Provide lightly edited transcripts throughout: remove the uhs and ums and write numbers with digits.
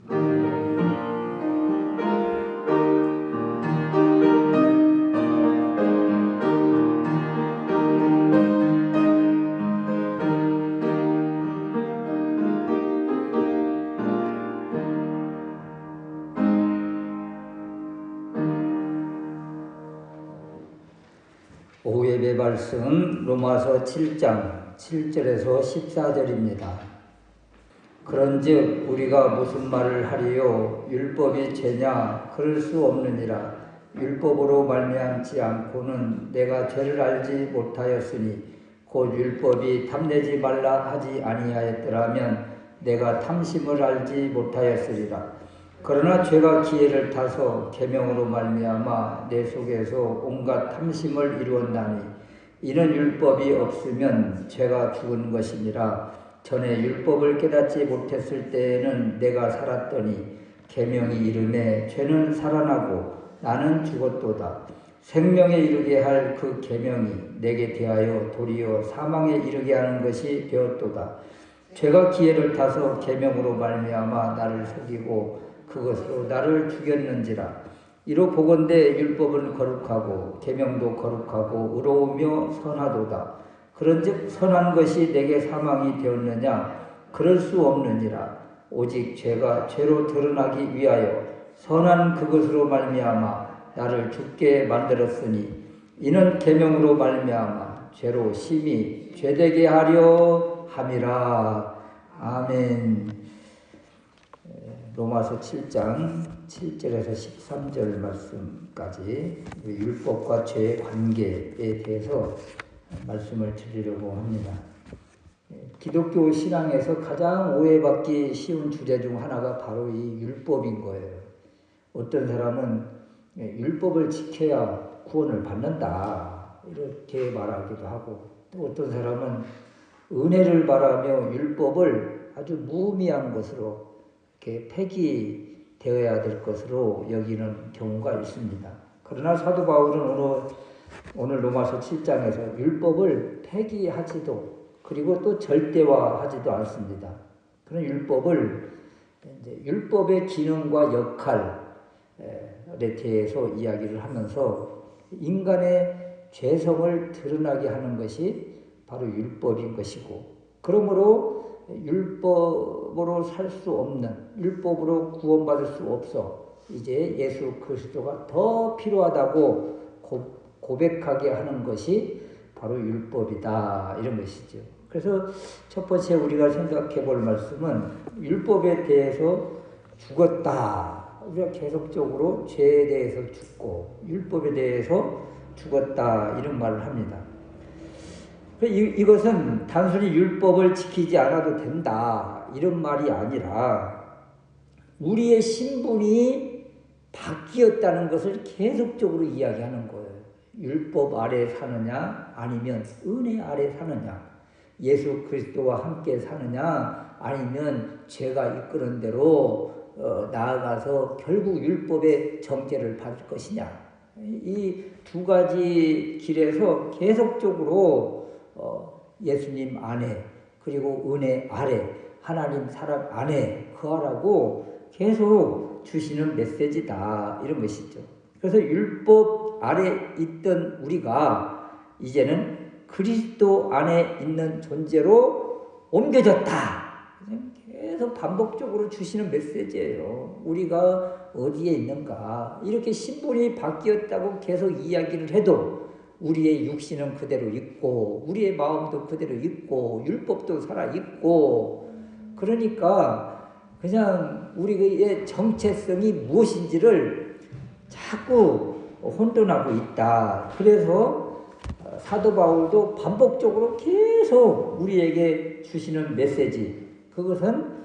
오후 예배 말씀 로마서 7장 7절에서 14절입니다. 그런즉 우리가 무슨 말을 하리요? 율법이 죄냐? 그럴 수 없느니라. 율법으로 말미암지 않고는 내가 죄를 알지 못하였으니 곧 율법이 탐내지 말라 하지 아니하였더라면 내가 탐심을 알지 못하였으리라. 그러나 죄가 기회를 타서 계명으로 말미암아 내 속에서 온갖 탐심을 이루었나니 이는 율법이 없으면 죄가 죽은 것이니라. 전에 율법을 깨닫지 못했을 때에는 내가 살았더니 계명이 이르매 죄는 살아나고 나는 죽었도다. 생명에 이르게 할 그 계명이 내게 대하여 도리어 사망에 이르게 하는 것이 되었도다. 죄가 기회를 타서 계명으로 말미암아 나를 속이고 그것으로 나를 죽였는지라. 이로 보건대 율법은 거룩하고 계명도 거룩하고 의로우며 선하도다. 그런즉 선한 것이 내게 사망이 되었느냐? 그럴 수 없느니라. 오직 죄가 죄로 드러나기 위하여 선한 그것으로 말미암아 나를 죽게 만들었으니 이는 계명으로 말미암아 죄로 심히 죄되게 하려 함이라. 아멘. 로마서 7장 7절에서 13절 말씀까지 율법과 죄의 관계에 대해서 말씀을 드리려고 합니다. 기독교 신앙에서 가장 오해받기 쉬운 주제 중 하나가 바로 이 율법인 거예요. 어떤 사람은 율법을 지켜야 구원을 받는다 이렇게 말하기도 하고, 또 어떤 사람은 은혜를 바라며 율법을 아주 무의미한 것으로 이렇게 폐기되어야 될 것으로 여기는 경우가 있습니다. 그러나 사도 바울은 오늘 로마서 7장에서 율법을 폐기하지도 그리고 또 절대화하지도 않습니다. 그런 율법을 이제 율법의 기능과 역할에 대해서 이야기를 하면서 인간의 죄성을 드러나게 하는 것이 바로 율법인 것이고, 그러므로 율법으로 살 수 없는, 율법으로 구원받을 수 없어 이제 예수 그리스도가 더 필요하다고 고백하게 하는 것이 바로 율법이다 이런 것이죠. 그래서 첫 번째 우리가 생각해 볼 말씀은 율법에 대해서 죽었다. 우리가 계속적으로 죄에 대해서 죽고 율법에 대해서 죽었다 이런 말을 합니다. 이것은 단순히 율법을 지키지 않아도 된다 이런 말이 아니라 우리의 신분이 바뀌었다는 것을 계속적으로 이야기하는 거예요. 율법 아래 사느냐 아니면 은혜 아래 사느냐, 예수 그리스도와 함께 사느냐 아니면 죄가 이끄는 대로 나아가서 결국 율법의 정죄를 받을 것이냐, 이 두 가지 길에서 계속적으로 예수님 안에 그리고 은혜 아래 하나님 사랑 안에 거하라고 계속 주시는 메시지다 이런 것이죠. 그래서 율법 아래 있던 우리가 이제는 그리스도 안에 있는 존재로 옮겨졌다. 계속 반복적으로 주시는 메시지예요. 우리가 어디에 있는가, 이렇게 신분이 바뀌었다고 계속 이야기를 해도 우리의 육신은 그대로 있고 우리의 마음도 그대로 있고 율법도 살아있고, 그러니까 그냥 우리의 정체성이 무엇인지를 자꾸 혼돈하고 있다. 그래서 사도 바울도 반복적으로 계속 우리에게 주시는 메시지, 그것은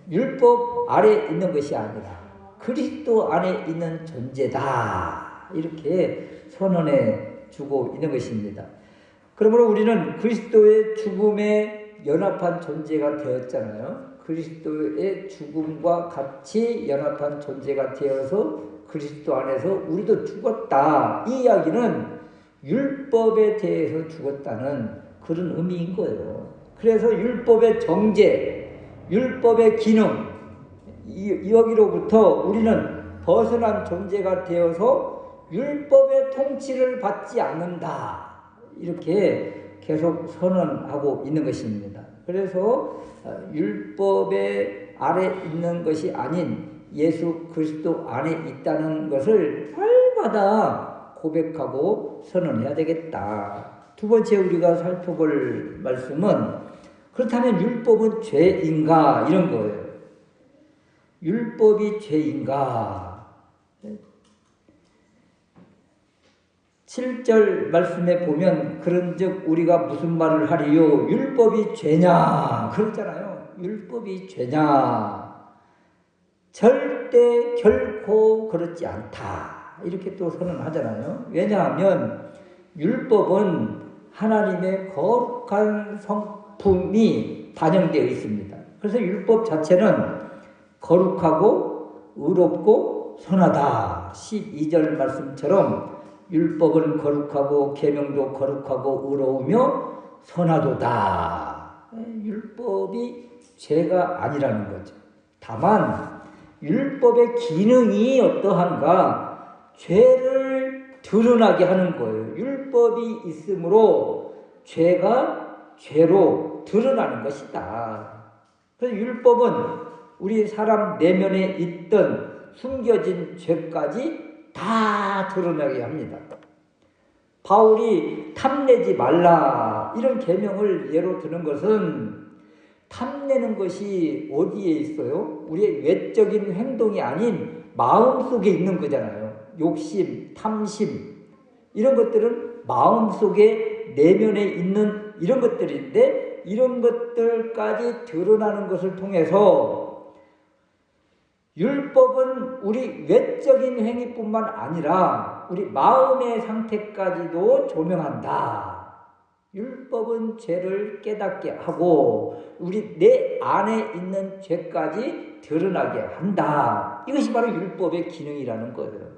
율법 아래 있는 것이 아니라 그리스도 안에 있는 존재다 이렇게 선언해 주고 있는 것입니다. 그러므로 우리는 그리스도의 죽음에 연합한 존재가 되었잖아요. 그리스도의 죽음과 같이 연합한 존재가 되어서 그리스도 안에서 우리도 죽었다. 이 이야기는 율법에 대해서 죽었다는 그런 의미인 거예요. 그래서 율법의 정죄, 율법의 기능, 여기로부터 우리는 벗어난 존재가 되어서 율법의 통치를 받지 않는다. 이렇게 계속 선언하고 있는 것입니다. 그래서 율법의 아래 있는 것이 아닌 예수 그리스도 안에 있다는 것을 날마다 고백하고 선언해야 되겠다. 두 번째 우리가 살펴볼 말씀은 그렇다면 율법은 죄인가? 이런 거예요. 율법이 죄인가? 7절 말씀에 보면 그런즉 우리가 무슨 말을 하리요? 율법이 죄냐? 그러잖아요. 율법이 죄냐? 절대 결코 그렇지 않다. 이렇게 또 선언하잖아요. 왜냐하면 율법은 하나님의 거룩한 성품이 반영되어 있습니다. 그래서 율법 자체는 거룩하고 의롭고 선하다. 12절 말씀처럼 율법은 거룩하고 계명도 거룩하고 의로우며 선하도다. 율법이 죄가 아니라는 거죠. 다만 율법의 기능이 어떠한가? 죄를 드러나게 하는 거예요. 율법이 있으므로 죄가 죄로 드러나는 것이다. 그래서 율법은 우리 사람 내면에 있던 숨겨진 죄까지 다 드러나게 합니다. 바울이 탐내지 말라 이런 계명을 예로 드는 것은 탐내는 것이 어디에 있어요? 우리의 외적인 행동이 아닌 마음속에 있는 거잖아요. 욕심, 탐심 이런 것들은 마음속에 내면에 있는 이런 것들인데 이런 것들까지 드러나는 것을 통해서 율법은 우리 외적인 행위뿐만 아니라 우리 마음의 상태까지도 조명한다. 율법은 죄를 깨닫게 하고 우리 내 안에 있는 죄까지 드러나게 한다. 이것이 바로 율법의 기능이라는 거예요.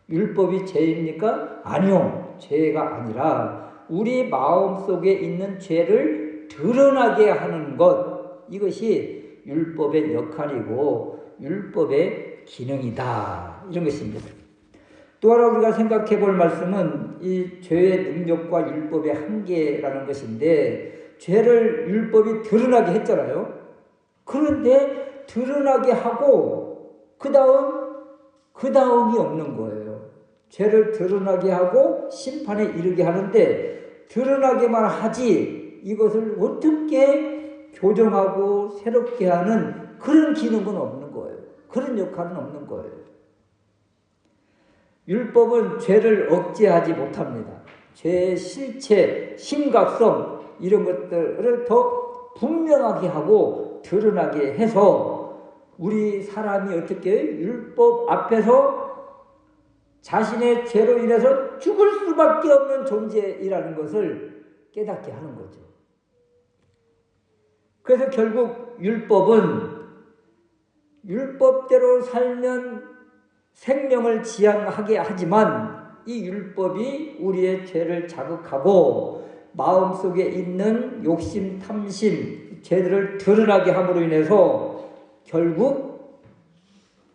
율법이 죄입니까? 아니요. 죄가 아니라 우리 마음속에 있는 죄를 드러나게 하는 것. 이것이 율법의 역할이고 율법의 기능이다. 이런 것입니다. 또 하나 우리가 생각해 볼 말씀은 이 죄의 능력과 율법의 한계라는 것인데 죄를 율법이 드러나게 했잖아요. 그런데 드러나게 하고 그 다음이 없는 거예요. 죄를 드러나게 하고 심판에 이르게 하는데 드러나게만 하지 이것을 어떻게 교정하고 새롭게 하는 그런 기능은 없는 거예요. 그런 역할은 없는 거예요. 율법은 죄를 억제하지 못합니다. 죄의 실체, 심각성 이런 것들을 더 분명하게 하고 드러나게 해서 우리 사람이 어떻게 율법 앞에서 자신의 죄로 인해서 죽을 수밖에 없는 존재이라는 것을 깨닫게 하는 거죠. 그래서 결국 율법은 율법대로 살면 생명을 지향하게 하지만 이 율법이 우리의 죄를 자극하고 마음속에 있는 욕심, 탐심, 죄들을 드러나게 함으로 인해서 결국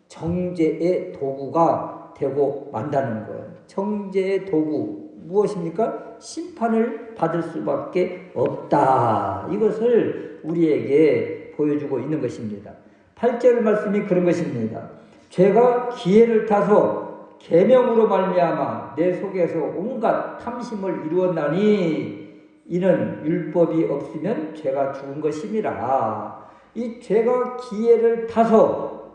정죄의 도구가 되고 만다는 거예요. 정죄의 도구 무엇입니까? 심판을 받을 수밖에 없다. 이것을 우리에게 보여주고 있는 것입니다. 8절 말씀이 그런 것입니다. 죄가 기회를 타서 계명으로 말미암아 내 속에서 온갖 탐심을 이루었나니 이는 율법이 없으면 죄가 죽은 것임이라. 이 죄가 기회를 타서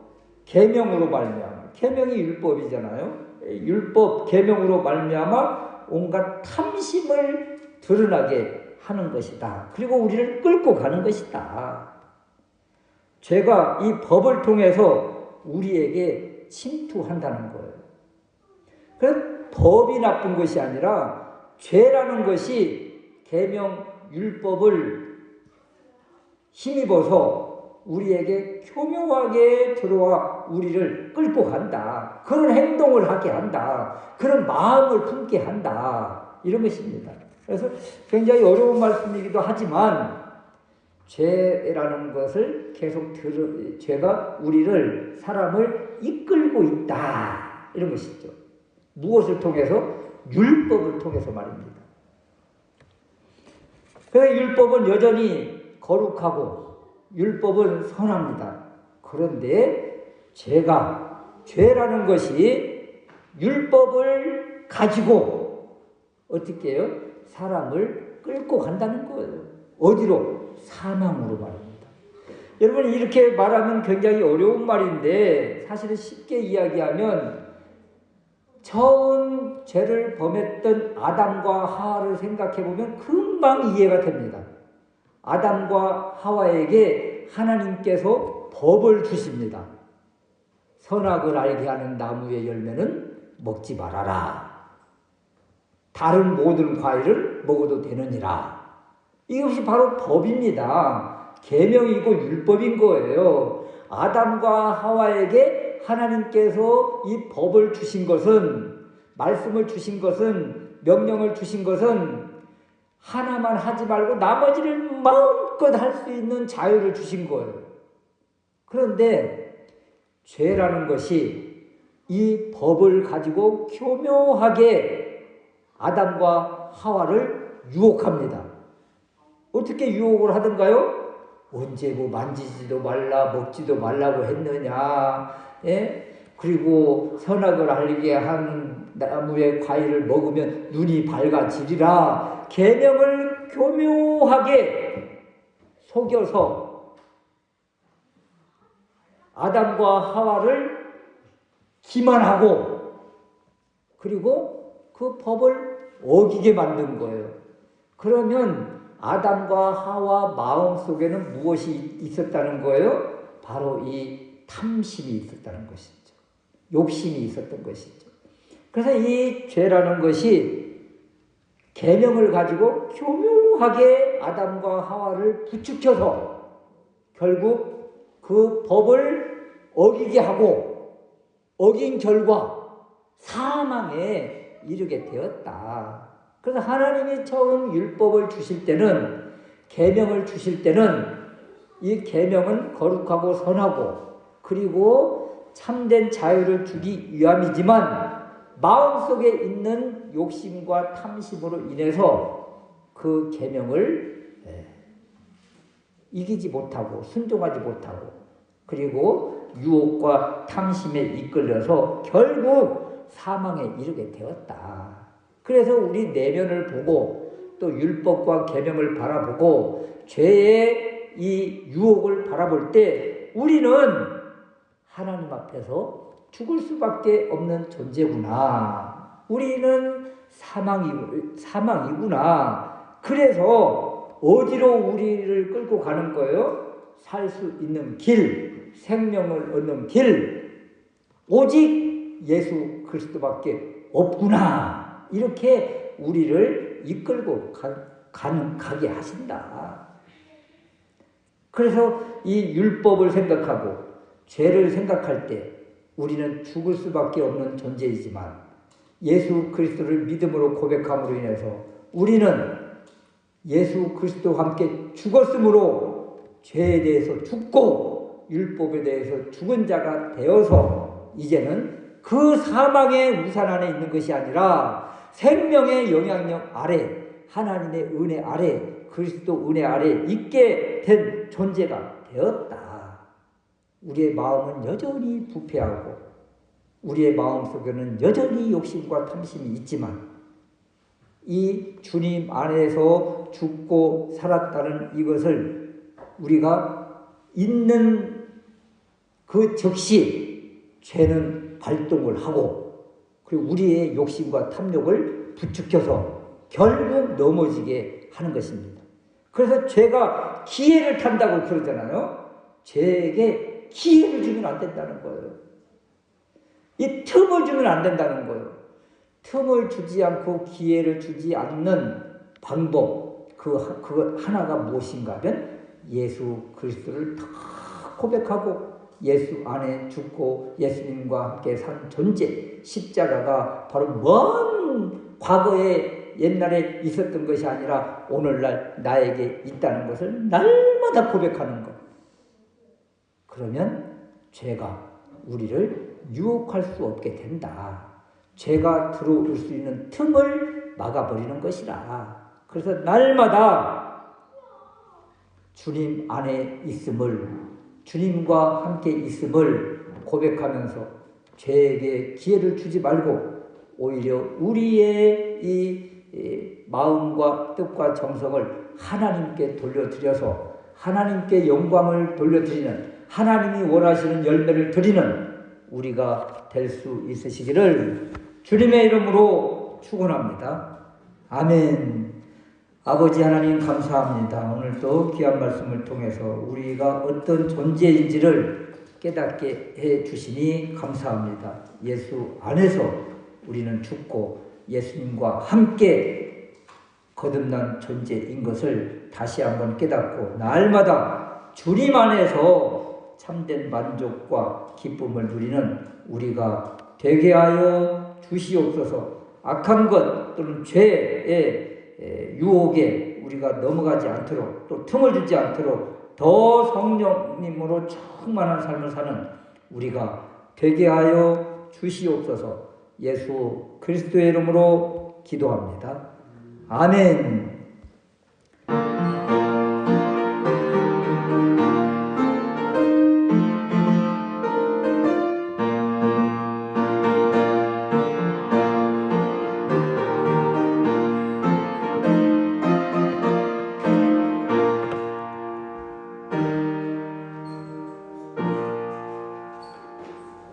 계명으로 말미암아, 계명이 율법이잖아요. 율법 계명으로 말미암아 온갖 탐심을 드러나게 하는 것이다. 그리고 우리를 끌고 가는 것이다. 죄가 이 법을 통해서 우리에게 침투한다는 거예요. 그래서 법이 나쁜 것이 아니라 죄라는 것이 계명 율법을 힘입어서 우리에게 교묘하게 들어와 우리를 끌고 간다. 그런 행동을 하게 한다. 그런 마음을 품게 한다. 이런 것입니다. 그래서 굉장히 어려운 말씀이기도 하지만 죄라는 것을 계속 죄가 우리를 사람을 이끌고 있다 이런 것이죠. 무엇을 통해서? 율법을 통해서 말입니다. 그래서 율법은 여전히 거룩하고 율법은 선합니다. 그런데 죄라는 것이 율법을 가지고 어떻게 해요? 사람을 끌고 간다는 거예요. 어디로? 사망으로 말입니다. 여러분 이렇게 말하면 굉장히 어려운 말인데 사실은 쉽게 이야기하면 처음 죄를 범했던 아담과 하와를 생각해보면 금방 이해가 됩니다. 아담과 하와에게 하나님께서 법을 주십니다. 선악을 알게 하는 나무의 열매는 먹지 말아라. 다른 모든 과일을 먹어도 되느니라. 이것이 바로 법입니다. 계명이고 율법인 거예요. 아담과 하와에게 하나님께서 이 법을 주신 것은, 말씀을 주신 것은, 명령을 주신 것은 하나만 하지 말고 나머지를 마음껏 할 수 있는 자유를 주신 거예요. 그런데 죄라는 것이 이 법을 가지고 교묘하게 아담과 하와를 유혹합니다. 어떻게 유혹을 하던가요? 언제 뭐 만지지도 말라 먹지도 말라고 했느냐. 예? 그리고 선악을 알게 하는 나무의 과일을 먹으면 눈이 밝아지리라. 계명을 교묘하게 속여서 아담과 하와를 기만하고 그리고 그 법을 어기게 만든 거예요. 그러면 아담과 하와 마음속에는 무엇이 있었다는 거예요? 바로 이 탐심이 있었다는 것이죠. 욕심이 있었던 것이죠. 그래서 이 죄라는 것이 계명을 가지고 교묘하게 아담과 하와를 부추겨서 결국 그 법을 어기게 하고 어긴 결과 사망에 이르게 되었다. 그래서 하나님이 처음 율법을 주실 때는, 계명을 주실 때는 이 계명은 거룩하고 선하고 그리고 참된 자유를 주기 위함이지만 마음속에 있는 욕심과 탐심으로 인해서 그 계명을 이기지 못하고 순종하지 못하고 그리고 유혹과 탐심에 이끌려서 결국 사망에 이르게 되었다. 그래서 우리 내면을 보고 또 율법과 계명을 바라보고 죄의 이 유혹을 바라볼 때 우리는 하나님 앞에서 죽을 수밖에 없는 존재구나. 우리는 사망이구나. 그래서 어디로 우리를 끌고 가는 거예요? 살 수 있는 길, 생명을 얻는 길, 오직 예수 그리스도밖에 없구나. 이렇게 우리를 이끌고 가게 하신다. 그래서 이 율법을 생각하고 죄를 생각할 때 우리는 죽을 수밖에 없는 존재이지만 예수 그리스도를 믿음으로 고백함으로 인해서 우리는 예수 그리스도와 함께 죽었으므로 죄에 대해서 죽고 율법에 대해서 죽은 자가 되어서 이제는 그 사망의 우산 안에 있는 것이 아니라 생명의 영향력 아래, 하나님의 은혜 아래, 그리스도 은혜 아래 있게 된 존재가 되었다. 우리의 마음은 여전히 부패하고 우리의 마음속에는 여전히 욕심과 탐심이 있지만 이 주님 안에서 죽고 살았다는 이것을 우리가 있는 그 즉시 죄는 발동을 하고 그리고 우리의 욕심과 탐욕을 부추겨서 결국 넘어지게 하는 것입니다. 그래서 죄가 기회를 탄다고 그러잖아요. 죄에게 기회를 주면 안 된다는 거예요. 이 틈을 주면 안 된다는 거예요. 틈을 주지 않고 기회를 주지 않는 방법, 그 하나가 무엇인가 하면 예수 그리스도를 다 고백하고 예수 안에 죽고 예수님과 함께 산 존재, 십자가가 바로 먼 과거에 옛날에 있었던 것이 아니라 오늘날 나에게 있다는 것을 날마다 날마다 고백하는 것. 그러면 죄가 우리를 유혹할 수 없게 된다. 죄가 들어올 수 있는 틈을 막아버리는 것이라. 그래서 날마다 주님 안에 있음을, 주님과 함께 있음을 고백하면서 죄에게 기회를 주지 말고 오히려 우리의 이 마음과 뜻과 정성을 하나님께 돌려드려서 하나님께 영광을 돌려드리는, 하나님이 원하시는 열매를 드리는 우리가 될 수 있으시기를 주님의 이름으로 축원합니다. 아멘. 아버지 하나님 감사합니다. 오늘도 귀한 말씀을 통해서 우리가 어떤 존재인지를 깨닫게 해 주시니 감사합니다. 예수 안에서 우리는 죽고 예수님과 함께 거듭난 존재인 것을 다시 한번 깨닫고 날마다 주님 안에서 참된 만족과 기쁨을 누리는 우리가 되게 하여 주시옵소서. 악한 것 또는 죄의 유혹에 우리가 넘어가지 않도록, 또 틈을 주지 않도록 더 성령님으로 충만한 삶을 사는 우리가 되게 하여 주시옵소서. 예수 그리스도의 이름으로 기도합니다. 아멘.